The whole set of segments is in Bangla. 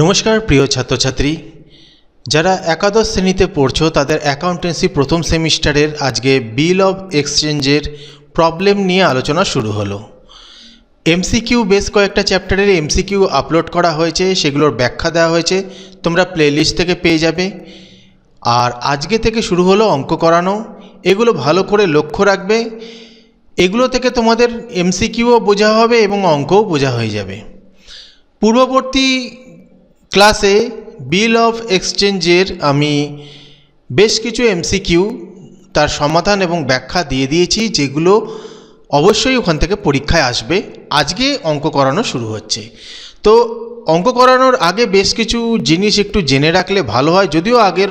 নমস্কার প্রিয় ছাত্রছাত্রী, যারা একাদশ শ্রেণীতে পড়ছো তাদের অ্যাকাউন্টেন্সি প্রথম সেমিস্টারের আজকে বিল অফ এক্সচেঞ্জের প্রবলেম নিয়ে আলোচনা শুরু হলো। এমসিকিউ বেশ কয়েকটা চ্যাপ্টারের এমসিকিউ আপলোড করা হয়েছে, সেগুলোর ব্যাখ্যা দেওয়া হয়েছে, তোমরা প্লেলিস্ট থেকে পেয়ে যাবে। আর আজকে থেকে শুরু হলো অঙ্ক করানো। এগুলো ভালো করে লক্ষ্য রাখবে, এগুলো থেকে তোমাদের এমসিকিউও বোঝা হবে এবং অঙ্কও বোঝা হয়ে যাবে। পূর্ববর্তী ক্লাসে বিল অফ এক্সচেঞ্জের আমি বেশ কিছু এমসিকিউ তার সমাধান এবং ব্যাখ্যা দিয়ে দিয়েছি, যেগুলো অবশ্যই ওখান থেকে পরীক্ষায় আসবে। আজকে অঙ্ক করানো শুরু হচ্ছে। তো অঙ্ক করানোর আগে বেশ কিছু জিনিস একটু জেনে রাখলে ভালো হয়। যদিও আগের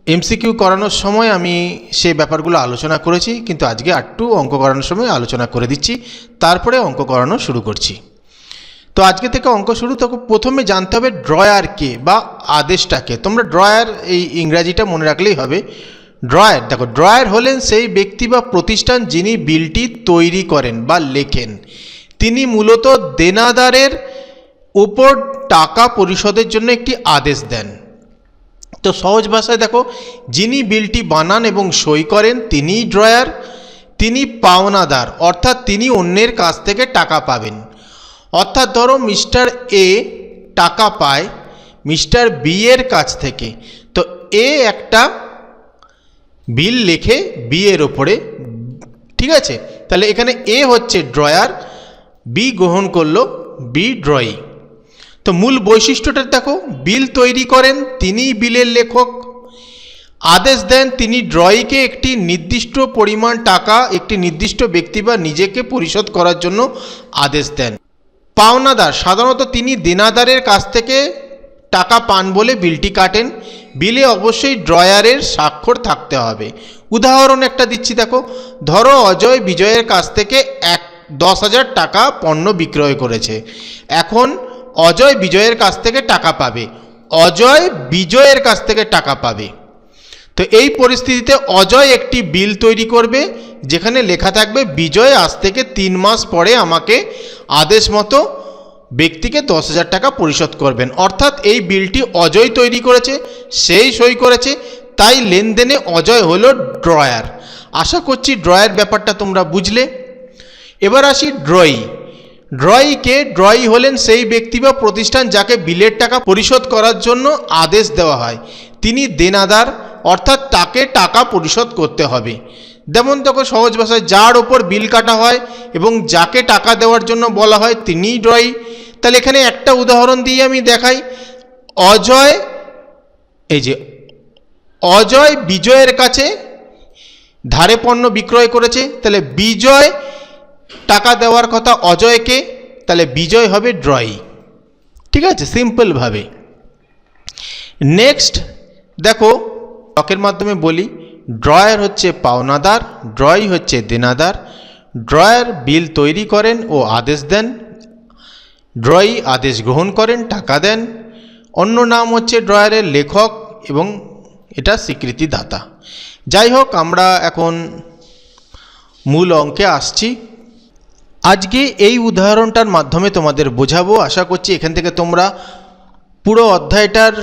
এমসিকিউ করানোর সময় আমি সে ব্যাপারগুলো আলোচনা করেছি, কিন্তু আজকে একটু অঙ্ক করানোর সময় আলোচনা করে দিচ্ছি, তারপরে অঙ্ক করানো শুরু করছি। তো আজকে থেকে অঙ্ক শুরু। তো প্রথমে জানতে হবে ড্রয়ার কে বা আদেশটাকে। তোমরা ড্রয়ার এই ইংরাজিটা মনে রাখলেই হবে। ড্রয়ার, দেখো, ড্রয়ার হলেন সেই ব্যক্তি বা প্রতিষ্ঠান যিনি বিলটি তৈরি করেন বা লেখেন। তিনি মূলত দেনাদারের উপর টাকা পরিশোধের জন্য একটি আদেশ দেন। তো সহজ ভাষায় দেখো, যিনি বিলটি বানান এবং সই করেন তিনিই ড্রয়ার। তিনি পাওনাদার, অর্থাৎ তিনি অন্যের কাছ থেকে টাকা পাবেন। অর্থাৎ ধরো মিস্টার এ টাকা পায় মিস্টার বি এর কাছ থেকে, তো এ একটা বিল লেখে বি এর ওপরে, ঠিক আছে? তাহলে এখানে এ হচ্ছে ড্রয়ার, বি গ্রহণ করলো, বি ড্রয়ি। তো মূল বৈশিষ্ট্যটা দেখো, বিল তৈরি করেন তিনিই বিলের লেখক, আদেশ দেন তিনি ড্রয়িকে একটি নির্দিষ্ট পরিমাণ টাকা একটি নির্দিষ্ট ব্যক্তি বা নিজেকে পরিশোধ করার জন্য আদেশ দেন। পাওনাদার, সাধারণত তিনি দেনাদারের কাছ থেকে টাকা পান বলে বিলটি কাটেন। বিলে অবশ্যই ড্রয়ারের স্বাক্ষর থাকতে হবে। উদাহরণ একটা দিচ্ছি, দেখো, ধরো অজয় বিজয়ের কাছ থেকে 10,000 টাকা পণ্য বিক্রয় করেছে। এখন অজয় বিজয়ের কাছ থেকে টাকা পাবে, অজয় বিজয়ের কাছ থেকে টাকা পাবে। তো এই পরিস্থিতিতে অজয় একটি বিল তৈরি করবে, যেখানে লেখা থাকবে বিজয় আজ থেকে 3 মাস পরে আমাকে আদেশ মতো ব্যক্তিকে 10,000 টাকা পরিশোধ করবেন। অর্থাৎ এই বিলটি অজয় তৈরি করেছে, সেই সই করেছে, তাই লেনদেনে অজয় হলো ড্রয়ার। আশা করছি ড্রয়ার ব্যাপারটা তোমরা বুঝলে। এবার আসি ড্রয়ি। ড্রয়িকে, ড্রয়ি হলেন সেই ব্যক্তি বা প্রতিষ্ঠান যাকে বিলের টাকা পরিশোধ করার জন্য আদেশ দেওয়া হয়। তিনি দেনাদার, অর্থাৎ তাকে টাকা পরিশোধ করতে হবে। যেমন দেখো, সহজ ভাষায় যার ওপর বিল কাটা হয় এবং যাকে টাকা দেওয়ার জন্য বলা হয় তিনিই ড্রয়ি। তাহলে এখানে একটা উদাহরণ দিয়ে আমি দেখাই। অজয়, এই যে অজয় বিজয়ের কাছে ধারে পণ্য বিক্রয় করেছে, তাহলে বিজয় টাকা দেওয়ার কথা অজয়কে, তাহলে বিজয় হবে ড্রয়ি। ঠিক আছে, সিম্পলভাবে। নেক্সট দেখো, টকের মাধ্যমে বলি, ড্রয়ার হচ্ছে পাওনাদার, ড্রয়ি হচ্ছে দেনাদার। ড্রয়ার বিল তৈরি করেন ও আদেশ দেন, ড্রয়ি আদেশ গ্রহণ করেন, টাকা দেন। অন্য নাম হচ্ছে ড্রয়ারের লেখক এবং এটা স্বীকৃতিদাতা। যাই হোক, আমরা এখন মূল অঙ্কে আসছি। আজকে এই উদাহরণটার মাধ্যমে তোমাদের বোঝাবো। আশা করছি এখান থেকে তোমরা পুরো অধ্যায়টার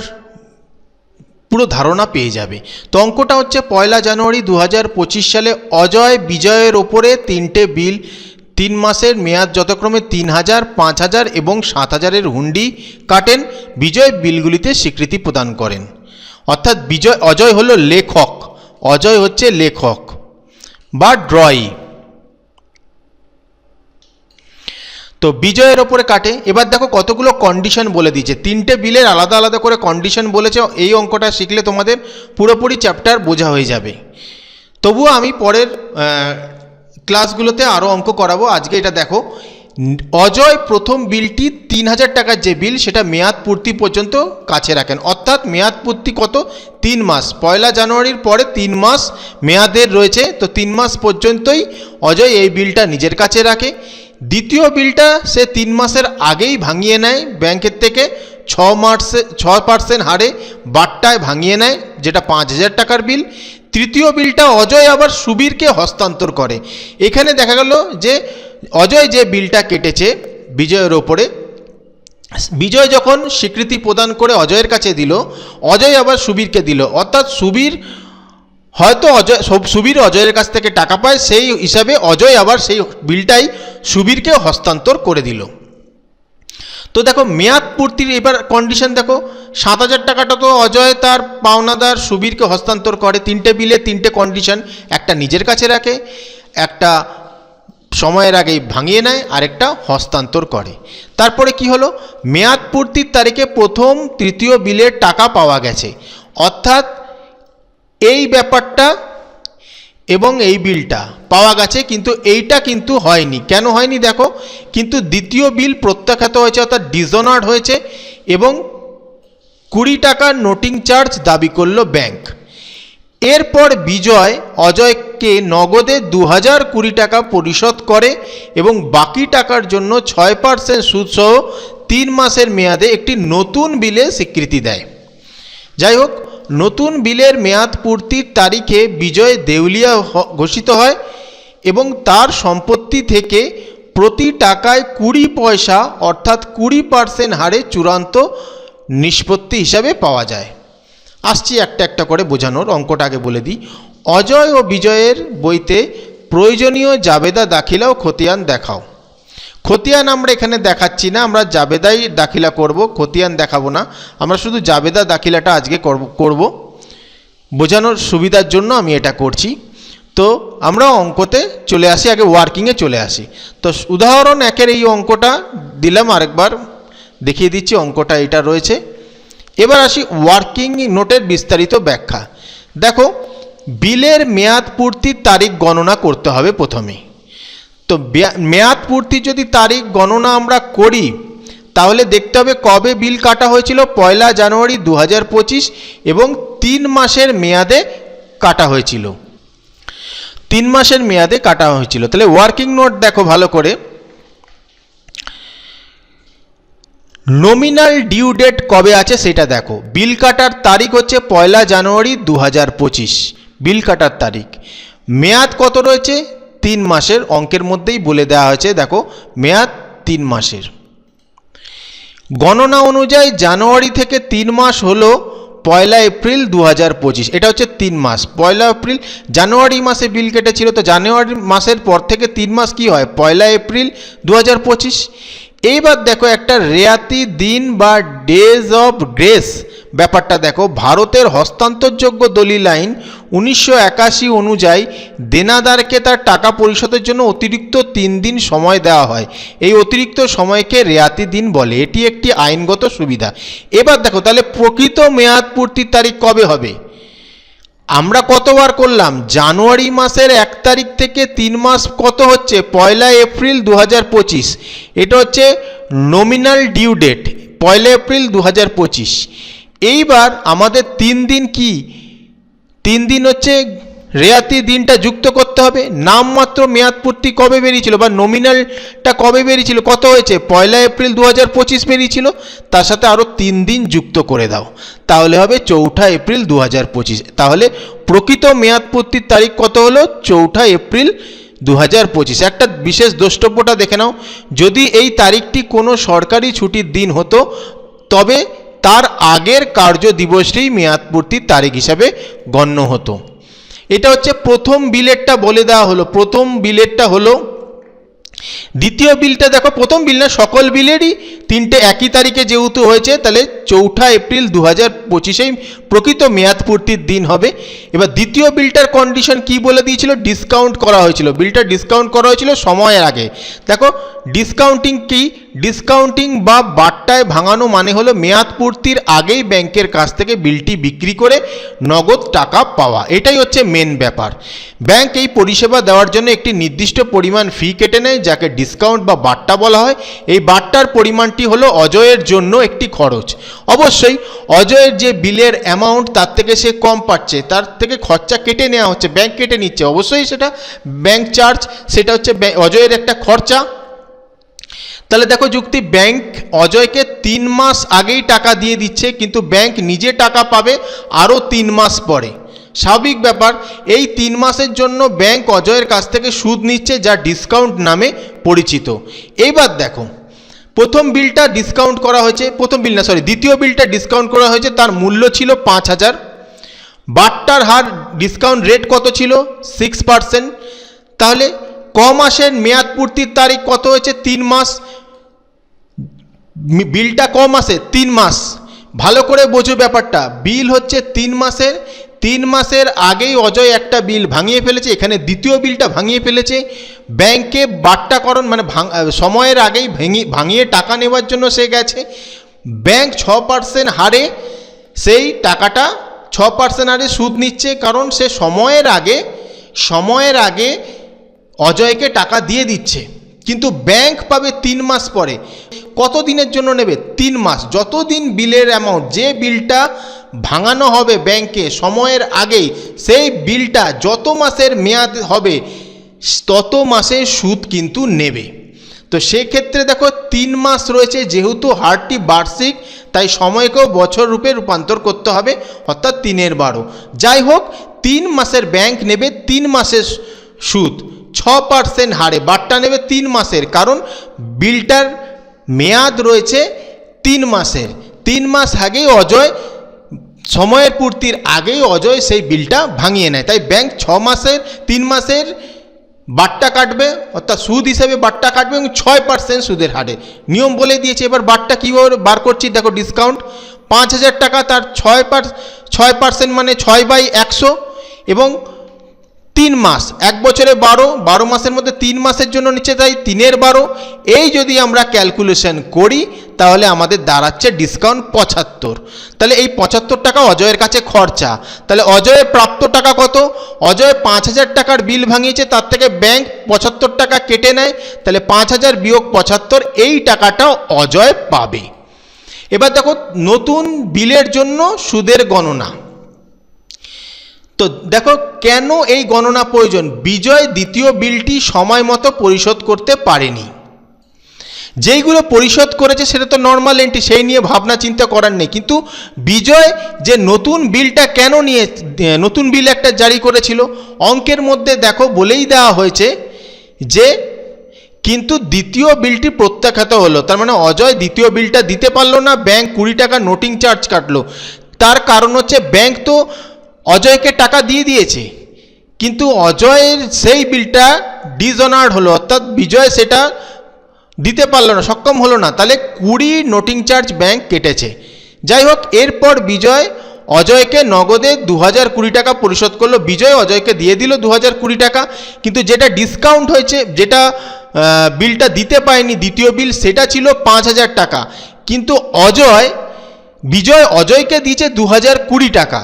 পুরো ধারণা পেয়ে যাবে। তো অঙ্কটা হচ্ছে 1 জানুয়ারি 2025 সালে অজয় বিজয়ের ওপরে 3টে বিল 3 মাসের মেয়াদ যথাক্রমে 3,000, 5,000 এবং 7,000-এর হুন্ডি কাটেন। বিজয় বিলগুলিতে স্বীকৃতি প্রদান করেন। অর্থাৎ অজয় হলো লেখক, অজয় হচ্ছে লেখক বা ড্রয়ি। তো বিজয়ের ওপরে কাটে। এবার দেখো কতগুলো কন্ডিশন বলে দিয়েছে, 3টে বিলের আলাদা আলাদা করে কন্ডিশন বলেছে। এই অঙ্কটা শিখলে তোমাদের পুরোপুরি চ্যাপ্টার বোঝা হয়ে যাবে। তবুও আমি পরের ক্লাসগুলোতে আরও অঙ্ক করাবো। আজকে এটা দেখো, অজয় প্রথম বিলটি 3,000 টাকার যে বিল, সেটা মেয়াদ পূর্তি পর্যন্ত কাছে রাখেন। অর্থাৎ মেয়াদ পূর্তি কত? 3 মাস। 1 জানুয়ারির পরে 3 মাস মেয়াদের রয়েছে, তো 3 মাস পর্যন্তই অজয় এই বিলটা নিজের কাছে রাখে। দ্বিতীয় বিলটা সে 3 মাসের আগেই ভাঙিয়ে নেয় ব্যাংকের থেকে, 6% হারে বাট্টায় ভাঙিয়ে নেয়, যেটা 5,000 টাকার বিল। তৃতীয় বিলটা অজয় আবার সুবীরকে হস্তান্তর করে। এখানে দেখা গেল যে অজয় যে বিলটা কেটেছে বিজয়ের ওপরে, বিজয় যখন স্বীকৃতি প্রদান করে অজয়ের কাছে দিল, অজয় আবার সুবীরকে দিল, অর্থাৎ সুবীর হয়তো সুবীর অজয়ের কাছ থেকে টাকা পায়, সেই হিসাবে অজয় আবার সেই বিলটাই সুবীরকে হস্তান্তর করে দিল। তো দেখো মেয়াদ পূর্তির এবার কন্ডিশন দেখো, 7,000 টাকাটা তো অজয় তার পাওনাদার সুবীরকে হস্তান্তর করে। 3টে বিলে 3টে কন্ডিশন, একটা নিজের কাছে রাখে, একটা সময়ের আগেই ভাঙিয়ে নেয়, আরেকটা হস্তান্তর করে। তারপরে কি হলো, মেয়াদ পূর্তির তারিখে প্রথম তৃতীয় বিলের টাকা পাওয়া গেছে, অর্থাৎ এই ব্যাপারটা এবং এই বিলটা পাওয়া গেছে, কিন্তু এইটা কিন্তু হয়নি। কেন হয়নি দেখো, কিন্তু দ্বিতীয় বিল প্রত্যাখ্যাত হয়েছে, অর্থাৎ ডিসঅনার্ড হয়েছে, এবং 20 টাকার নোটিং চার্জ দাবি করল ব্যাংক। এরপর বিজয় অজয়কে নগদে 2020 টাকা পরিশোধ করে এবং বাকি টাকার জন্য 6% সুদসহ 3 মাসের মেয়াদে একটি নতুন বিলে স্বীকৃতি দেয়। যাই হোক, নতুন বিলের মেয়াদ পূর্তির তারিখে বিজয় দেউলিয়া ঘোষিত হয় এবং তার সম্পত্তি থেকে প্রতি টাকায় 20 পয়সা অর্থাৎ 20% হারে চূড়ান্ত নিষ্পত্তি হিসাবে পাওয়া যায়। আসছি একটা একটা করে বোঝানোর, অঙ্কটা আগে বলে দিই। অজয় ও বিজয়ের বইতে প্রয়োজনীয় জাবেদা দাখিলা ও খতিয়ান দেখাও। খতিয়ান আমরা এখানে দেখাচ্ছি না, আমরা জাবেদাই দাখিলা করব, খতিয়ান দেখাবো না। আমরা শুধু জাবেদা দাখিলাটা আজকে করব, বোঝানোর সুবিধার জন্য আমি এটা করছি। তো আমরা অঙ্কতে চলে আসি, আগে ওয়ার্কিংয়ে চলে আসি। তো উদাহরণ 1-এর এই অঙ্কটা দিলাম, আরেকবার দেখিয়ে দিচ্ছি। অঙ্কটা এটা রয়েছে। এবার আসি ওয়ার্কিং নোটের বিস্তারিত ব্যাখ্যা। দেখো, বিলের মেয়াদ পূর্তির তারিখ গণনা করতে হবে প্রথমে। তো মেয়াদ পূর্তির যদি তারিখ গণনা আমরা করি, তাহলে দেখতে হবে কবে বিল কাটা হয়েছিল, 1 জানুয়ারি 2025 এবং 3 মাসের মেয়াদে কাটা হয়েছিল। 3 মাসের মেয়াদে কাটা হয়েছিল। তাহলে ওয়ার্কিং নোট দেখো ভালো করে। নমিনাল ডিউ ডেট কবে আছে সেটা দেখো। বিল কাটার তারিখ হচ্ছে 1 জানুয়ারি 2025, বিল কাটার তারিখ। মেয়াদ কত রয়েছে, 3 মাসের। অঙ্কের মধ্যেই বলে দেওয়া হয়েছে, দেখো মেয়াদ 3 মাসের। গণনা অনুযায়ী জানুয়ারি থেকে 3 মাস হলো 1 এপ্রিল 2025। এটা হচ্ছে 3 মাস। 1 এপ্রিল, জানুয়ারি মাসে বিল কেটেছিল, তো জানুয়ারি মাসের পর থেকে 3 মাস কি হয়, 1 এপ্রিল 2025। এইবার দেখো একটা রেয়াতি দিন বা ডেজ অফ গ্রেস ব্যাপারটা দেখো। ভারতের হস্তান্তরযোগ্য দলিল আইন 1981 অনুযায়ী দেনাদারকে তার টাকা পরিশোধের জন্য অতিরিক্ত 3 দিন সময় দেওয়া হয়। এই অতিরিক্ত সময়কে রেয়াতি দিন বলে। এটি একটি আইনগত সুবিধা। এবার দেখো তাহলে প্রকৃত মেয়াদ পূর্তির তারিখ কবে হবে। আমরা কতবার করলাম, জানুয়ারি মাসের 1 তারিখ থেকে 3 মাস কত হচ্ছে, 1 এপ্রিল 2025। এটা হচ্ছে নমিনাল ডিউ ডেট, 1 এপ্রিল 2025। এইবার আমাদের 3 দিন কি, 3 দিন হচ্ছে রেয়াতি দিনটা যুক্ত করতে হবে। নামমাত্র মেয়াদ পূর্তি কবে বেরিয়েছিল বা নমিনালটা কবে বেরিয়েছিল, কত হয়েছে, 1 এপ্রিল 2025 বেরিয়েছিল, তার সাথে আরও 3 দিন যুক্ত করে দাও, তাহলে হবে 4 এপ্রিল 2025। তাহলে প্রকৃত মেয়াদ পূর্তির তারিখ কত হলো, 4 এপ্রিল 2025। একটা বিশেষ দ্রষ্টব্যটা দেখে নাও, যদি এই তারিখটি কোনো সরকারি ছুটির দিন হতো তবে তার আগের কার্য দিবসটি মেয়াদ পূর্তির তারিখ হিসাবে গণ্য হতো। এটা হচ্ছে প্রথম বিলেরটা বলে দেওয়া হলো। প্রথম বিলেরটা হলো, দ্বিতীয় বিলটা দেখো, প্রথম বিল না, সকল বিলেরই 3টে একই তারিখে যেহেতু হয়েছে, তাহলে 4 এপ্রিল 2025 প্রকৃত মেয়াদ পূর্তির দিন হবে। এবার দ্বিতীয় বিলটার কন্ডিশন কি বলে দিয়েছিল, ডিসকাউন্ট করা হয়েছিল। বিলটা ডিসকাউন্ট করা হয়েছিল সময়ের আগে। দেখো ডিসকাউন্টিং কি, ডিসকাউন্টিং বা বাট্টায় ভাঙানো মানে হলো মেয়াদ পূর্তির আগেই ব্যাংকের কাছ থেকে বিলটি বিক্রি করে নগদ টাকা পাওয়া। এটাই হচ্ছে মেন ব্যাপার। ব্যাংক এই পরিষেবা দেওয়ার জন্য একটি নির্দিষ্ট পরিমাণ ফি কেটে নেয়, যাকে ডিসকাউন্ট বা বাট্টা বলা হয়। এই বাট্টার পরিমাণটি হলো অজয়ের জন্য একটি খরচ। অবশ্যই অজয়ের যে বিলের অ্যামাউন্ট তার থেকে সে কম পাচ্ছে, তার থেকে খরচা কেটে নেওয়া হচ্ছে, ব্যাংক কেটে নিচ্ছে, অবশ্যই সেটা ব্যাংক চার্জ, সেটা হচ্ছে অজয়ের একটা খরচা। তাহলে দেখো যুক্তি, ব্যাংক অজয়কে 3 মাস আগেই টাকা দিয়ে দিচ্ছে, কিন্তু ব্যাংক নিজে টাকা পাবে আরও 3 মাস পরে। স্বাভাবিক ব্যাপার। এই 3 মাসের জন্য ব্যাংক অজয়ের কাছ থেকে সুদ নিচ্ছে, যা ডিসকাউন্ট নামে পরিচিত। এইবার দেখো প্রথম বিলটা ডিসকাউন্ট করা হয়েছে, দ্বিতীয় বিলটা ডিসকাউন্ট করা হয়েছে, তার মূল্য ছিল 5,000। বাট্টার হার ডিসকাউন্ট রেট কত ছিল? 6%। তাহলে ক মাসের মেয়াদ পূর্তির তারিখ কত হয়েছে? 3 মাস। বিলটা ক মাসে? 3 মাস। ভালো করে বোঝো ব্যাপারটা, বিল হচ্ছে 3 মাসের। 3 মাসের আগেই অজয় একটা বিল ভাঙিয়ে ফেলেছে, এখানে দ্বিতীয় বিলটা ভাঙিয়ে ফেলেছে। ব্যাংকে বাট্টাকরণ মানে সময়ের আগেই ভাঙিয়ে টাকা নেওয়ার জন্য সে গেছে। ব্যাংক 6% হারে সেই টাকাটা 6% হারে সুদ নিচ্ছে, কারণ সে সময়ের আগে অজয়কে টাকা দিয়ে দিচ্ছে। কিন্তু ব্যাংক পাবে 3 মাস পরে। কত দিনের জন্য নেবে? 3 মাস। যতদিন বিলের অ্যামাউন্ট, যে বিলটা ভাঙানো হবে ব্যাংকে সময়ের আগেই, সেই বিলটা যত মাসের মেয়াদ হবে তত মাসের সুদ কিন্তু নেবে। তো সেক্ষেত্রে দেখো 3 মাস রয়েছে, যেহেতু হারটি বার্ষিক তাই সময়কেও বছর রূপে রূপান্তর করতে হবে, অর্থাৎ 3/12। যাই হোক, 3 মাসের ব্যাংক নেবে 3 মাসের সুদ 6% হারে। বাট্টা নেবে 3 মাসের, কারণ বিলটার মেয়াদ রয়েছে 3 মাসের। 3 মাস আগেই অজয়, সময়ের পূর্তির আগেই অজয় সেই বিলটা ভাঙিয়ে নেয়। তাই ব্যাংক 3 মাসের বাট্টা কাটবে, অর্থাৎ সুদ হিসেবে বাট্টা কাটবে, এবং 6% সুদের হারে নিয়ম বলে দিয়েছে। এবার বাট্টা কীভাবে বার করছি দেখো। ডিসকাউন্ট 5,000 টাকা, তার 6% মানে 6/100, এবং 3 মাস, 1 বছরে 12 মাসের মধ্যে 3 মাসের জন্য নিচ্ছে, তাই 3/12। এই যদি আমরা ক্যালকুলেশন করি তাহলে আমাদের দাঁড়াচ্ছে ডিসকাউন্ট 75। তাহলে এই 75 টাকা অজয়ের কাছে খরচা। তাহলে অজয়ের প্রাপ্ত টাকা কত? অজয় 5,000 টাকার বিল ভাঙিয়েছে, তার থেকে ব্যাংক 75 টাকা কেটে নেয়। তাহলে 5,000 বিয়োগ 75, এই টাকাটা অজয় পাবে। এবার দেখো নতুন বিলের জন্য সুদের গণনা। তো দেখো কেন এই গণনা প্রয়োজন। বিজয় দ্বিতীয় বিলটি সময় মতো পরিশোধ করতে পারেনি। যেইগুলো পরিশোধ করেছে সেটা তো নর্মাল এন্ট্রি, সেই নিয়ে ভাবনা চিন্তা করার নেই। কিন্তু বিজয় যে নতুন বিলটা কেন নিয়ে, নতুন বিল একটা জারি করেছিল, অঙ্কের মধ্যে দেখো বলেই দেওয়া হয়েছে যে কিন্তু দ্বিতীয় বিলটি প্রত্যাখ্যাত হলো। তার মানে অজয় দ্বিতীয় বিলটা দিতে পারলো না, ব্যাংক 20 টাকা নোটিং চার্জ কাটলো। তার কারণ হচ্ছে ব্যাংক তো অজয়কে টাকা দিয়ে দিয়েছে, কিন্তু অজয়ের সেই বিলটা ডিসঅনার্ড হলো, অর্থাৎ বিজয় সেটা দিতে পারলো না, সক্ষম হলো না। তাহলে 20 নোটিং চার্জ ব্যাংক কেটেছে। যাই হোক, এরপর বিজয় অজয়কে নগদে 2,020 টাকা পরিশোধ করলো। বিজয় অজয়কে দিয়ে দিল 2,020 টাকা, কিন্তু যেটা ডিসকাউন্ট হয়েছে, যেটা বিলটা দিতে পায়নি দ্বিতীয় বিল, সেটা ছিল 5,000 টাকা। কিন্তু বিজয় অজয়কে দিয়েছে 2,020 টাকা,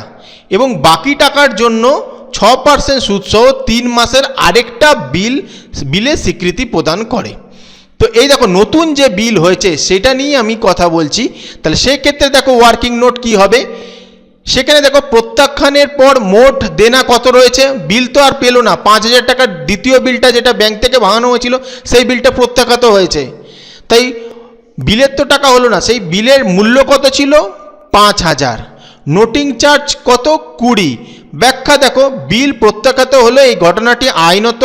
এবং বাকি টাকার জন্য 6% সুদসহ 3 মাসের আরেকটা বিলে স্বীকৃতি প্রদান করে। তো এই দেখো নতুন যে বিল হয়েছে সেটা নিয়ে আমি কথা বলছি। তাহলে সেক্ষেত্রে দেখো ওয়ার্কিং নোট কি হবে, সেখানে দেখো প্রত্যাখ্যানের পর মোট দেনা কত রয়েছে। বিল তো আর পেলো না, 5,000 টাকার দ্বিতীয় বিলটা যেটা ব্যাংক থেকে ভাঙানো হয়েছিল সেই বিলটা প্রত্যাখ্যাত হয়েছে, তাই বিলের তো টাকা হলো না। সেই বিলের মূল্য কত ছিল? 5,000। নোটিং চার্জ কত? 20। ব্যাখ্যা দেখো, বিল প্রত্যাখ্যাত হলে এই ঘটনাটি আইনত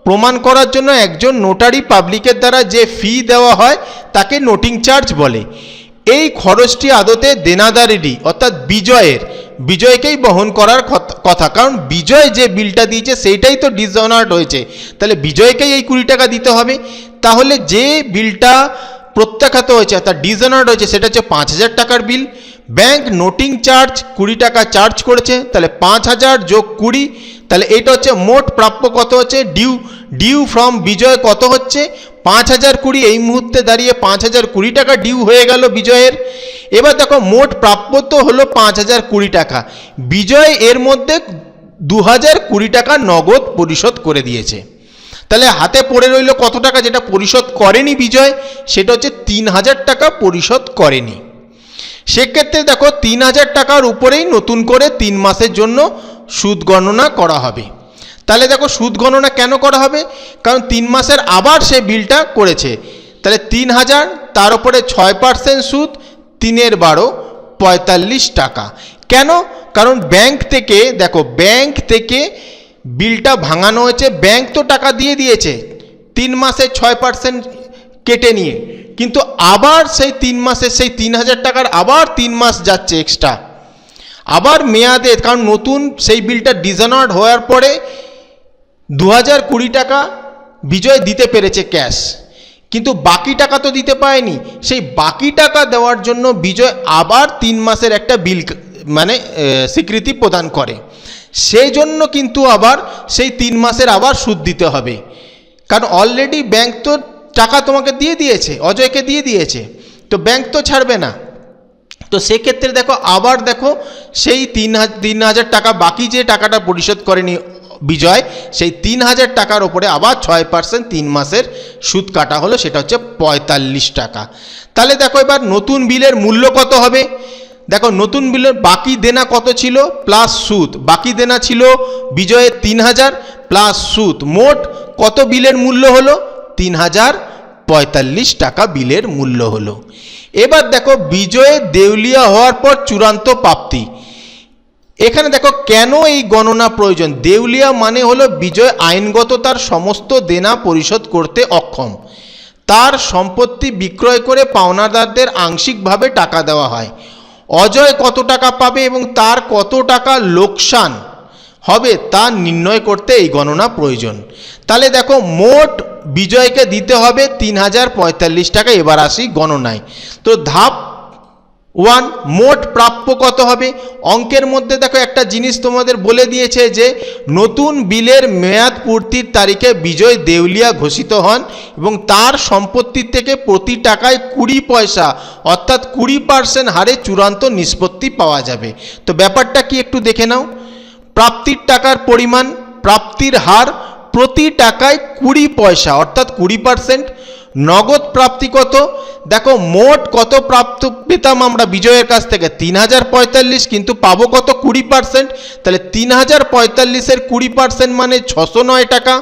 প্রমাণ করার জন্য একজন নোটারি পাবলিকের দ্বারা যে ফি দেওয়া হয় তাকে নোটিং চার্জ বলে। এই খরচটি আদতে দেনাদারেরই, অর্থাৎ বিজয়কেই বহন করার কথা, কারণ বিজয় যে বিলটা দিয়েছে সেইটাই তো ডিসঅনার্ড হয়েছে, তাহলে বিজয়কেই এই 20 টাকা দিতে হবে। তাহলে যে বিলটা প্রত্যাখ্যাত হয়েছে অর্থাৎ ডিসঅনার্ড হয়েছে সেটা হচ্ছে 5,000 টাকার বিল। ব্যাংক নোটিং চার্জ 20 টাকা চার্জ করেছে, তাহলে 5,000 যোগ 20, তাহলে এটা হচ্ছে মোট প্রাপ্য কত হচ্ছে, ডিউ ফ্রম বিজয় কত হচ্ছে 5,020। এই মুহূর্তে দাঁড়িয়ে 5,020 টাকা ডিউ হয়ে গেল বিজয়ের। এবার দেখো মোট প্রাপ্য তো হলো 5,020 টাকা, বিজয় এর মধ্যে 2,020 টাকা নগদ পরিশোধ করে দিয়েছে। তাহলে হাতে পড়ে রইল কত টাকা যেটা পরিশোধ করেনি বিজয়, সেটা হচ্ছে 3,000 টাকা পরিশোধ করেনি। সেক্ষেত্রে দেখো 3,000 টাকার উপরেই নতুন করে 3 মাসের জন্য সুদ গণনা করা হবে। তাহলে দেখো সুদ গণনা কেন করা হবে, কারণ 3 মাসের আবার সে বিলটা করেছে, তাহলে 3,000 তার উপরে 6% সুদ, 3/12 45 টাকা। কেন? কারণ ব্যাংক থেকে বিলটা ভাঙানো হয়েছে, ব্যাংক তো টাকা দিয়ে দিয়েছে 3 মাসে 6% কেটে নিয়ে, কিন্তু আবার সেই 3 মাসের সেই 3,000 টাকার আবার 3 মাস যাচ্ছে এক্সট্রা, আবার মেয়াদে, কারণ নতুন সেই বিলটা ডিসঅনার্ড হওয়ার পরে 2,020 টাকা বিজয় দিতে পেরেছে ক্যাশ, কিন্তু বাকি টাকা তো দিতে পারেনি। সেই বাকি টাকা দেওয়ার জন্য বিজয় আবার 3 মাসের একটা বিল মানে স্বীকৃতি প্রদান করে। সেই জন্য কিন্তু আবার সেই 3 মাসের আবার সুদ দিতে হবে, কারণ অলরেডি ব্যাংক তো টাকা তোমাকে দিয়ে দিয়েছে, অজয়কে দিয়ে দিয়েছে, তো ব্যাংক তো ছাড়বে না। তো সেক্ষেত্রে দেখো আবার দেখো সেই 3,000 টাকা বাকি যে টাকাটা পরিশোধ করেনি বিজয়, সেই 3,000 টাকার ওপরে আবার 6% 3 মাসের সুদ কাটা হলো, সেটা হচ্ছে 45 টাকা। তাহলে দেখো এবার নতুন বিলের মূল্য কত হবে। দেখো নতুন বিলের বাকি দেনা কত ছিল প্লাস সুদ, বাকি দেনা ছিল বিজয়ের 3,000 প্লাস সুদ, মোট কত বিলের মূল্য হলো 3,045 টাকা বিলের মূল্য হলো। এবার দেখো বিজয়ের দেউলিয়া হওয়ার পর চূড়ান্ত প্রাপ্তি। এখানে দেখো কেন এই গণনা প্রয়োজন। দেউলিয়া মানে হলো বিজয় আইনগত তার সমস্ত দেনা পরিশোধ করতে অক্ষম, তার সম্পত্তি বিক্রয় করে পাওনাদারদের আংশিকভাবে টাকা দেওয়া হয়। অজয় কত টাকা পাবে এবং তার কত টাকা লোকসান হবে তা নির্ণয় করতে এই গণনা প্রয়োজন। তাহলে দেখো মোট বিজয়কে দিতে হবে 3,045 টাকা। এবার আসি গণনায়। তো ধাপ 1, মোট প্রাপ্য কত হবে। অঙ্কের মধ্যে দেখো একটা জিনিস তোমাদের বলে দিয়েছে যে নতুন বিলের মেয়াদ পূর্তির তারিখে বিজয় দেউলিয়া ঘোষিত হন এবং তার সম্পত্তির থেকে প্রতি টাকায় 20 পয়সা অর্থাৎ 20% হারে চূড়ান্ত নিষ্পত্তি পাওয়া যাবে। তো ব্যাপারটা কি একটু দেখে নাও। প্রাপ্তির টাকার পরিমাণ, প্রাপ্তির হার প্রতি টাকায় 20 পয়সা অর্থাৎ 20%। নগদ প্রাপ্তি কত। দেখো মোট কত প্রাপ্ত পেতাম আমরা বিজয়ের কাছ থেকে 3,045, কিন্তু পাবো কত 20%। তাহলে 3,045-এর 20% মানে 609 টাকা।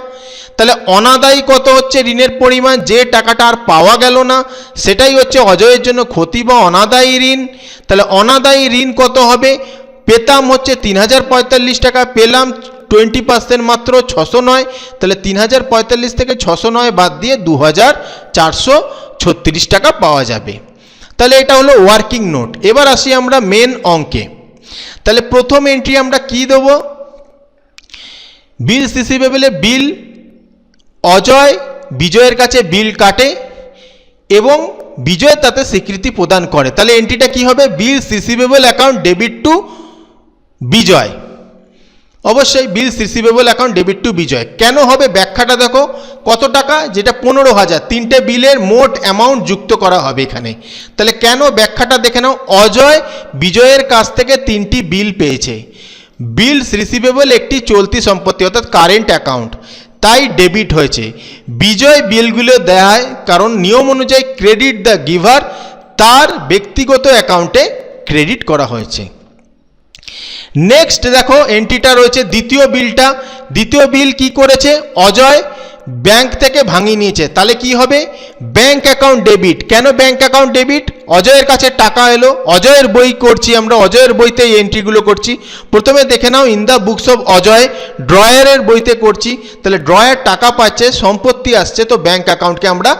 তাহলে অনাদায়ী কত হচ্ছে ঋণের পরিমাণ, যে টাকাটা আর পাওয়া গেল না সেটাই হচ্ছে অজয়ের জন্য ক্ষতি বা অনাদায়ী ঋণ। তাহলে অনাদায়ী ঋণ কত হবে, পেতাম হচ্ছে 3,045 টাকা, পেলাম 20% মাত্র 609। তাহলে 3,045 থেকে 609 বাদ দিয়ে 2,436 টাকা পাওয়া যাবে। তাহলে এটা হলো ওয়ার্কিং নোট। এবার আসি আমরা মেন অঙ্কে। তাহলে প্রথম এন্ট্রি আমরা কি দেব, বিল রিসিভেবলে বিল, অজয় বিজয়ের কাছে বিল কাটে এবং বিজয় তাতে স্বীকৃতি প্রদান করে। তাহলে এন্ট্রিটা কি হবে, বিল রিসিভেবল অ্যাকাউন্ট ডেবিট টু বিজয়। অবশ্যই বিল রিসিভেবল অ্যাকাউন্ট ডেবিট টু বিজয়। কেন হবে ব্যাখ্যাটা দেখো, কত টাকা, যেটা 15,000, 3টে বিলের মোট অ্যামাউন্ট যুক্ত করা হবে এখানে। তাহলে কেন ব্যাখ্যাটা দেখে নাও। অজয় বিজয়ের কাছ থেকে 3টি বিল পেয়েছে। বিল রিসিভেবল একটি চলতি সম্পত্তি অর্থাৎ কারেন্ট অ্যাকাউন্ট, তাই ডেবিট হয়েছে। বিজয় বিলগুলো দেয় কারণ নিয়ম অনুযায়ী ক্রেডিট দ্য গিভার, তার ব্যক্তিগত অ্যাকাউন্টে ক্রেডিট করা হয়েছে। নেক্সট দেখো এন্ট্রিটা রয়েছে দ্বিতীয় বিলটা। দ্বিতীয় বিল কি করেছে, অজয় ব্যাংক থেকে ভাঙিয়ে নিয়েছে। তাহলে কি হবে, ব্যাংক অ্যাকাউন্ট ডেবিট। কেন ব্যাংক অ্যাকাউন্ট ডেবিট, অজয়ের কাছে টাকা এলো, অজয়ের বই করছি আমরা, অজয়ের বইতে এই এন্ট্রিগুলো করছি। প্রথমে দেখে নাও in the books of Ajay, ড্রয়ারের বইতে করছি। তাহলে ড্রয়ার টাকা পাচ্ছে, সম্পত্তি আসছে, তো ব্যাংক অ্যাকাউন্টকে আমরা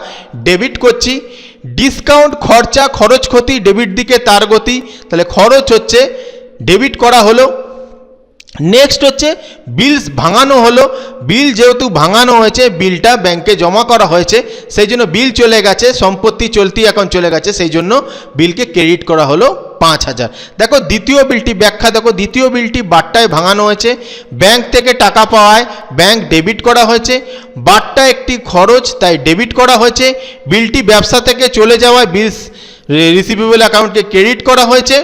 ডেবিট করছি। ডিসকাউন্ট খরচা, খরচ ক্ষতি, ডেবিট দিকে তার গতি, তাহলে খরচ হচ্ছে ডেবিট করা হলো। নেক্সট হচ্ছে বিলস ভাঙানো হলো। বিল যেহেতু ভাঙানো হয়েছে, বিলটা ব্যাংকে জমা করা হয়েছে, সেই জন্য বিল চলে গেছে, সম্পত্তি চলতি এখন চলে গেছে, সেই জন্য বিলকে ক্রেডিট করা হলো 5,000। দেখো দ্বিতীয় বিলটি ব্যাখ্যা দেখো, দ্বিতীয় বিলটি বাট্টায় ভাঙানো হয়েছে, ব্যাংক থেকে টাকা পাওয়ায় ব্যাংক ডেবিট করা হয়েছে, বাট্টা একটি খরচ তাই ডেবিট করা হয়েছে, বিলটি ব্যবসা থেকে চলে যাওয়ায় বিলস রিসিভেবল অ্যাকাউন্টকে ক্রেডিট করা হয়েছে।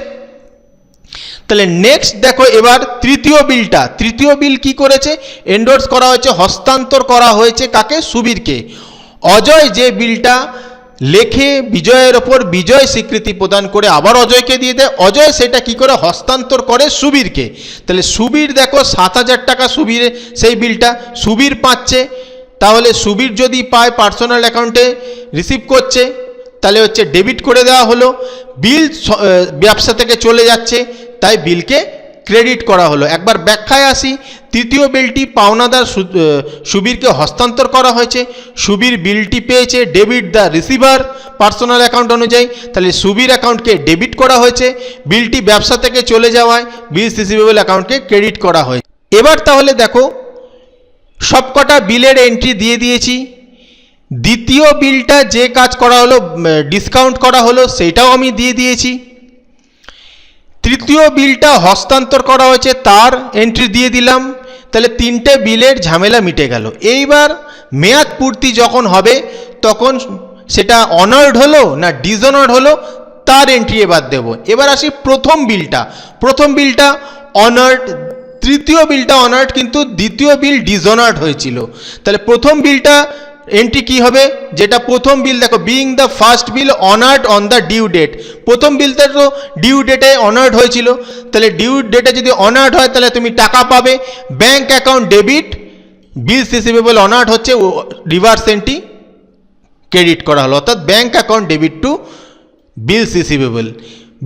তাহলে নেক্সট দেখো এবার তৃতীয় বিলটা। তৃতীয় বিল কি করেছে, এন্ডোর্স করা হয়েছে, হস্তান্তর করা হয়েছে কাকে, সুবীরকে। অজয় যে বিলটা লেখে বিজয়ের ওপর, বিজয় স্বীকৃতি প্রদান করে আবার অজয়কে দিয়ে দেয়, অজয় সেটা কি করে হস্তান্তর করে সুবীরকে। তাহলে সুবীর দেখো 7,000 টাকা সুবীরে সেই বিলটা সুবীর পাচ্ছে। তাহলে সুবীর যদি পায় পার্সোনাল অ্যাকাউন্টে রিসিভ করছে, তাহলে হচ্ছে ডেবিট করে দেওয়া হলো। বিল ব্যবসা থেকে চলে যাচ্ছে, তাই বিলকে ক্রেডিট করা হলো। একবার ব্যাখ্যায় আসি। তৃতীয় বিলটি পাওনাদার সুবীরকে হস্তান্তর করা হয়েছে, সুবীর বিলটি পেয়েছে debit the receiver personal account অনুযায়ী, তাহলে সুবীর অ্যাকাউন্টকে ডেবিট করা হয়েছে, বিলটি ব্যবসা থেকে চলে যাওয়ায় বিলস রিসিভেবল অ্যাকাউন্টকে ক্রেডিট করা হয়েছে। এবার তাহলে দেখো সবকটা বিলের এন্ট্রি দিয়ে দিয়েছি। দ্বিতীয় বিলটা যে কাজ করা হলো, ডিসকাউন্ট করা হলো, সেটাও আমি দিয়ে দিয়েছি। তৃতীয় বিলটা হস্তান্তর করা হয়েছে তার এন্ট্রি দিয়ে দিলাম। তাহলে তিনটে বিলের ঝামেলা মিটে গেল। এইবার মেয়াদ পূর্তি যখন হবে তখন সেটা অনার্ড হলো না ডিসঅনার্ড হলো তার এন্ট্রি এবার দেব। এবার আসি প্রথম বিলটা অনার্ড, তৃতীয় বিলটা অনার্ড, কিন্তু দ্বিতীয় বিল ডিসঅনার্ড হয়েছিল। তাহলে প্রথম বিলটা এন্ট্রি কি হবে, যেটা প্রথম বিল দেখো being the first bill honoured on the due date, প্রথম বিলটা তো ডিউ ডেটে অনার্ড হয়েছিল, তাহলে ডিউ ডেটে যদি অনার্ড হয় তাহলে তুমি টাকা পাবে। Bank account debit, bills receivable honoured হচ্ছে রিভার্স এন্ট্রি ক্রেডিট করা হলো, অর্থাৎ bank account debit to bills receivable.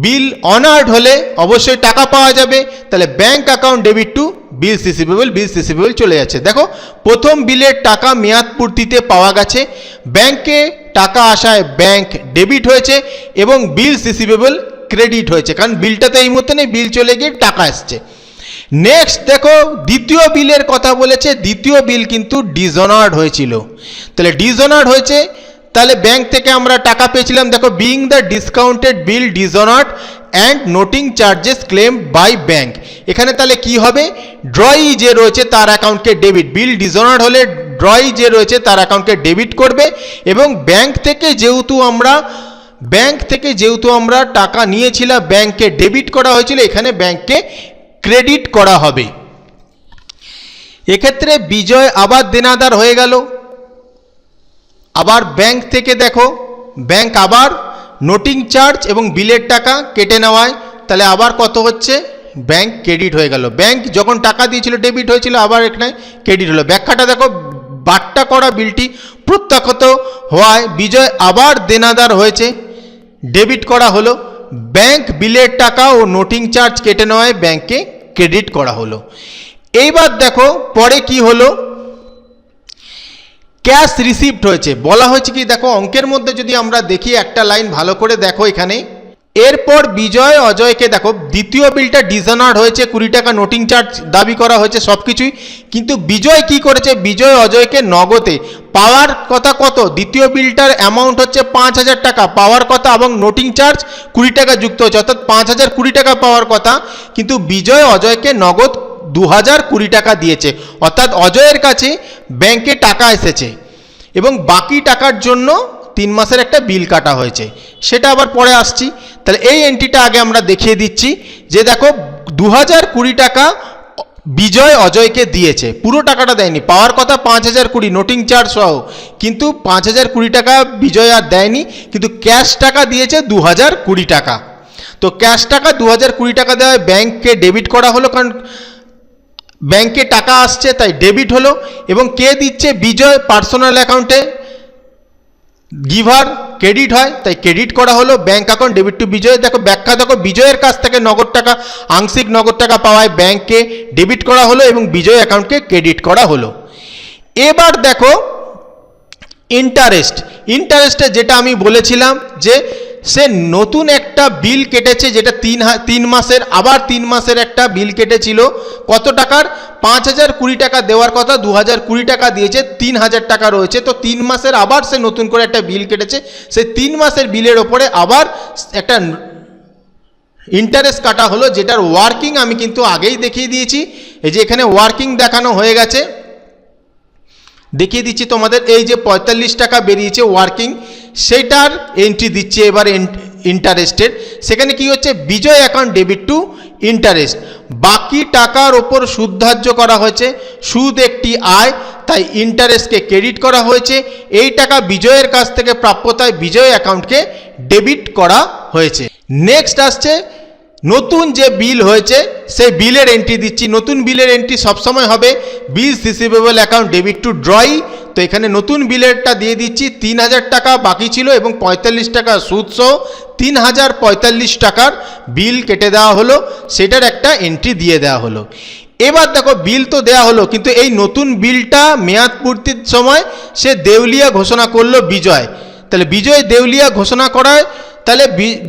Bill honoured হলে অবশ্যই টাকা পাওয়া যাবে, তাহলে bank account debit to bills receivable চলে যাচ্ছে। দেখো প্রথম বিলের টাকা মেয়াদ পূর্তিতে পাওয়া গেছে, ব্যাংকে টাকা আসায় ব্যাংক ডেবিট হয়েছে এবং বিলস রিসিভেবল ক্রেডিট হয়েছে, কারণ বিলটা তো এই মুহূর্তে নেই, বিল চলে গিয়ে টাকা আসছে। নেক্সট দেখো দ্বিতীয় বিলের কথা বলেছে, দ্বিতীয় বিল কিন্তু ডিসঅনার্ড হয়েছিল, তাহলে ডিসঅনার্ড হয়েছে, তাহলে ব্যাংক থেকে আমরা টাকা পেয়েছিলাম। দেখো being the discounted bill dishonoured and noting charges claim by bank, এখানে তাহলে কি হবে, ড্রয়ি যে রয়েছে তার অ্যাকাউন্টকে ডেবিট, বিল ডিসঅনার্ড হলে ড্রয়ি যে রয়েছে তার অ্যাকাউন্টকে ডেবিট করবে এবং ব্যাংক থেকে যেহেতু আমরা টাকা নিয়েছিলাম, ব্যাংকে ডেবিট করা হয়েছিল, এখানে ব্যাংককে ক্রেডিট করা হবে। এক্ষেত্রে বিজয় আবার দেনাদার হয়ে গেল। আবার ব্যাংক থেকে দেখো ব্যাংক আবার নোটিং চার্জ এবং বিলের টাকা কেটে নেওয়ায় তাহলে আবার কত হচ্ছে, ব্যাংক ক্রেডিট হয়ে গেল। ব্যাংক যখন টাকা দিয়েছিল ডেবিট হয়েছিল, আবার এখানে ক্রেডিট হলো। ব্যাখ্যাটা দেখো, বাট্টা করা বিলটি প্রত্যাখ্যাত হওয়ায় বিজয় আবার দেনাদার হয়েছে, ডেবিট করা হলো। ব্যাংক বিলের টাকা ও নোটিং চার্জ কেটে নেওয়ায় ব্যাংকে ক্রেডিট করা হলো। এইবার দেখো পরে কি হলো, ক্যাশ রিসিভড হয়েছে। বলা হয়েছে কি, দেখো অঙ্কের মধ্যে যদি আমরা দেখি একটা লাইন ভালো করে দেখো এখানে, এরপর বিজয় অজয়কে দেখো দ্বিতীয় বিলটা ডিসঅনার্ড হয়েছে, 20 টাকা নোটিং চার্জ দাবি করা হয়েছে সব কিছুই, কিন্তু বিজয় কি করেছে, বিজয় অজয়কে নগদে পাওয়ার কথা কত, দ্বিতীয় বিলটার অ্যামাউন্ট হচ্ছে 5000 টাকা পাওয়ার কথা এবং নোটিং চার্জ 20 টাকা যুক্ত হচ্ছে, অর্থাৎ 5020 টাকা পাওয়ার কথা, কিন্তু বিজয় অজয়কে নগদ 2020 টাকা দিয়েছে, অর্থাৎ অজয়ের কাছে ব্যাংকে টাকা এসেছে এবং বাকি টাকার জন্য 3 মাসের একটা বিল কাটা হয়েছে, সেটা আবার পরে আসছি। তাহলে এই এন্ট্রিটা আগে আমরা দেখিয়ে দিচ্ছি যে দেখো 2020 টাকা বিজয় অজয়কে দিয়েছে, পুরো টাকাটা দেয়নি, পাওয়ার কথা 5020 নোটিং চার্জ সহ, কিন্তু 5020 টাকা বিজয় আর দেয়নি, কিন্তু ক্যাশ টাকা দিয়েছে 2020 টাকা। তো ক্যাশ টাকা 2020 টাকা দেওয়ায় ব্যাংককে ডেবিট করা হলো, কারণ ব্যাংকে টাকা আসছে তাই ডেবিট হলো, এবং কে দিচ্ছে, বিজয় পার্সোনাল অ্যাকাউন্টে, গিভার ক্রেডিট হয় তাই ক্রেডিট করা হলো, ব্যাংক অ্যাকাউন্ট ডেবিট টু বিজয়। দেখো ব্যাখ্যা দেখো, বিজয়ের কাছ থেকে নগদ টাকা, আংশিক নগদ টাকা পাওয়ায় ব্যাংককে ডেবিট করা হলো এবং বিজয় অ্যাকাউন্টকে ক্রেডিট করা হলো। এবার দেখো ইন্টারেস্টে যেটা আমি বলেছিলাম যে সে নতুন একটা বিল কেটেছে, যেটা 3 মাসের, আবার 3 মাসের একটা বিল কেটেছিল, কত টাকার, 5020 টাকা দেওয়ার কথা 2020 টাকা দিয়েছে, 3000 টাকা রয়েছে, তো 3 মাসের আবার সে নতুন করে একটা বিল কেটেছে, সেই 3 মাসের বিলের ওপরে আবার একটা ইন্টারেস্ট কাটা হলো, যেটার ওয়ার্কিং আমি কিন্তু আগেই দেখিয়ে দিয়েছি। এই যে এখানে ওয়ার্কিং দেখানো হয়ে গেছে, দেখিয়ে দিচ্ছি তোমাদের, এই যে 45 টাকা বেরিয়েছে ওয়ার্কিং, সেটার এন্ট্রি দিচ্ছে এবার ইন্টারেস্টের। সেখানে কি হচ্ছে, বিজয় অ্যাকাউন্ট ডেবিট টু ইন্টারেস্ট, বাকি টাকার ওপর সুদ ধার্য করা হয়েছে, সুদ একটি আয় তাই ইন্টারেস্টকে ক্রেডিট করা হয়েছে, এই টাকা বিজয়ের কাছ থেকে প্রাপ্যতায় বিজয় অ্যাকাউন্টকে ডেবিট করা হয়েছে। নেক্সট আসছে নতুন যে বিল হয়েছে সেই বিলের এন্ট্রি দিচ্ছি। নতুন বিলের এন্ট্রি সবসময় হবে বিলস রিসিভেবল অ্যাকাউন্ট ডেবিট টু ড্রয়ি, তো এখানে নতুন বিলেরটা দিয়ে দিচ্ছি, 3000 টাকা বাকি ছিল এবং 45 টাকা সুদ সহ 3045 টাকার বিল কেটে দেওয়া হলো, সেটার একটা এন্ট্রি দিয়ে দেওয়া হলো। এবার দেখো বিল তো দেয়া হলো, কিন্তু এই নতুন বিলটা মেয়াদ পূর্তির সময় সে দেউলিয়া ঘোষণা করলো বিজয়। তাহলে বিজয় দেউলিয়া ঘোষণা করায়, তাহলে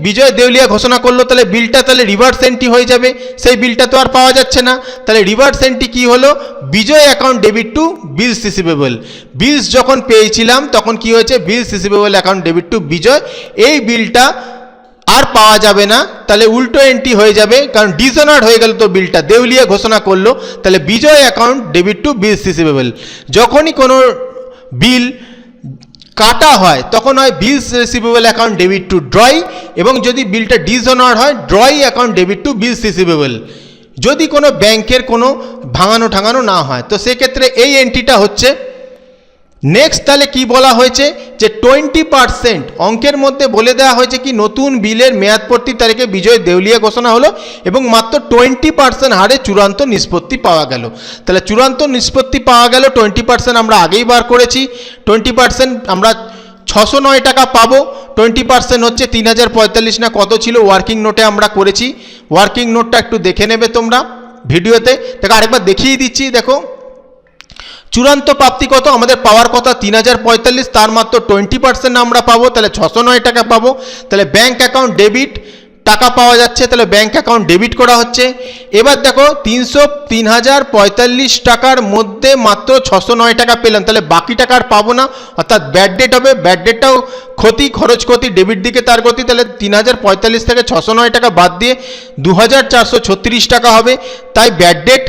বিজয় দেউলিয়া ঘোষণা করলো, তাহলে বিলটা তাহলে রিভার্স এন্ট্রি হয়ে যাবে, সেই বিলটা তো আর পাওয়া যাচ্ছে না। তাহলে রিভার্স এন্ট্রি কী হলো, Bijoy account debit to bills receivable. Bills যখন পেয়েছিলাম তখন কি হয়েছে, bills receivable account debit to Bijoy, এই বিলটা আর পাওয়া যাবে না, তাহলে উল্টো এন্ট্রি হয়ে যাবে, কারণ ডিসঅনার্ড হয়ে গেল তো বিলটা, দেউলিয়া ঘোষণা করলো। তাহলে Bijoy account debit to bills receivable. যখনই কোনো বিল কাটা হয় তখন হয় bills receivable account debit to drawee, এবং যদি বিলটা ডিসঅনার্ড হয় drawee account debit to bills receivable. যদি কোনো ব্যাংকের কোনো ভাঙানো ঠাঙানো না হয় তো সেক্ষেত্রে এই এন্ট্রিটা হচ্ছে। নেক্সট তাহলে কি বলা হয়েছে যে 20% অঙ্কের মধ্যে বলে দেওয়া হয়েছে কি নতুন বিলের মেয়াদপূর্তির তারিখে বিজয় দেউলিয়া ঘোষণা হলো এবং মাত্র 20% হারে চূড়ান্ত নিষ্পত্তি পাওয়া গেল। তাহলে চূড়ান্ত নিষ্পত্তি পাওয়া গেল 20%, আমরা আগেই বার করেছি। 20% আমরা 609 টাকা পাবো। 20% হচ্ছে 3045 না কত ছিল, ওয়ার্কিং নোটে আমরা করেছি। ওয়ার্কিং নোটটা একটু দেখে নেবে তোমরা ভিডিওতে। দেখো আরেকবার দেখিয়ে দিচ্ছি। দেখো চূড়ান্ত প্রাপ্তি কত, আমাদের পাওয়ার কথা 3045, তার মাত্র 20% আমরা পাবো, তাহলে 609 টাকা পাবো। তাহলে ব্যাঙ্ক অ্যাকাউন্ট ডেবিট, টাকা পাওয়া যাচ্ছে, তাহলে ব্যাঙ্ক অ্যাকাউন্ট ডেবিট করা হচ্ছে। এবার দেখো 3045 টাকার মধ্যে মাত্র 609 টাকা পেলাম, তাহলে বাকি টাকা আর পাবো না, অর্থাৎ ব্যাড ডেট হবে। ব্যাড ডেটটাও ক্ষতি, খরচ ক্ষতি, ডেবিট দিকে তার গতি। তাহলে 3045 থেকে 609 টাকা বাদ দিয়ে 2436 টাকা হবে, তাই ব্যাড ডেট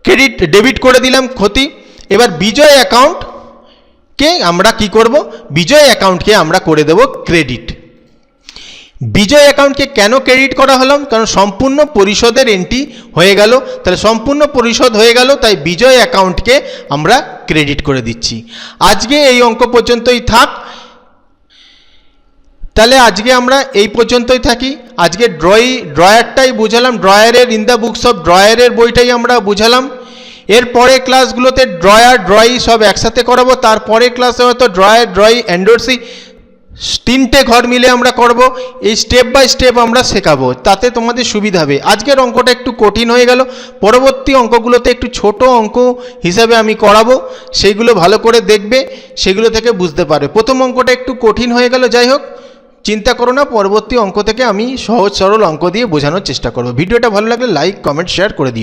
ক্রেডিট ডেবিট করে দিলাম, ক্ষতি। এবার বিজয় অ্যাকাউন্টকে আমরা কি করব, বিজয় অ্যাকাউন্টকে আমরা করে দেব ক্রেডিট। বিজয় অ্যাকাউন্টকে কেন ক্রেডিট করা হলো, কারণ সম্পূর্ণ পরিশোধের এন্ট্রি হয়ে গেল, তাহলে সম্পূর্ণ পরিশোধ হয়ে গেল, তাই বিজয় অ্যাকাউন্টকে আমরা ক্রেডিট করে দিচ্ছি। আজকে এই অঙ্ক পর্যন্তই থাক। তাহলে আজকে আমরা এই পর্যন্তই থাকি। আজকে ড্রয়ারটাই বুঝালাম, ড্রয়ারের ইন দ্য বুকস অফ ড্রয়ারের বইটাই আমরা বুঝালাম। এরপরে ক্লাসগুলোতে ড্রয়ি সব একসাথে করাবো। তারপরে ক্লাসে হয়তো ড্রয়ি এন্ডোর্সি তিনটে ঘর মিলে আমরা করব। এই স্টেপ বাই স্টেপ আমরা শেখাবো, তাতে তোমাদের সুবিধা হবে। আজকের অঙ্কটা একটু কঠিন হয়ে গেল, পরবর্তী অঙ্কগুলোতে একটু ছোট অঙ্ক হিসাবে আমি করাবো, সেইগুলো ভালো করে দেখবে, সেগুলো থেকে বুঝতে পারবে। প্রথম অঙ্কটা একটু কঠিন হয়ে গেল, যাই হোক চিন্তা করো না, পরবর্তী অঙ্ক থেকে আমি সহজ সরল অঙ্ক দিয়ে বোঝানোর চেষ্টা করব। ভিডিওটা ভালো লাগলে লাইক কমেন্ট শেয়ার করে দিও।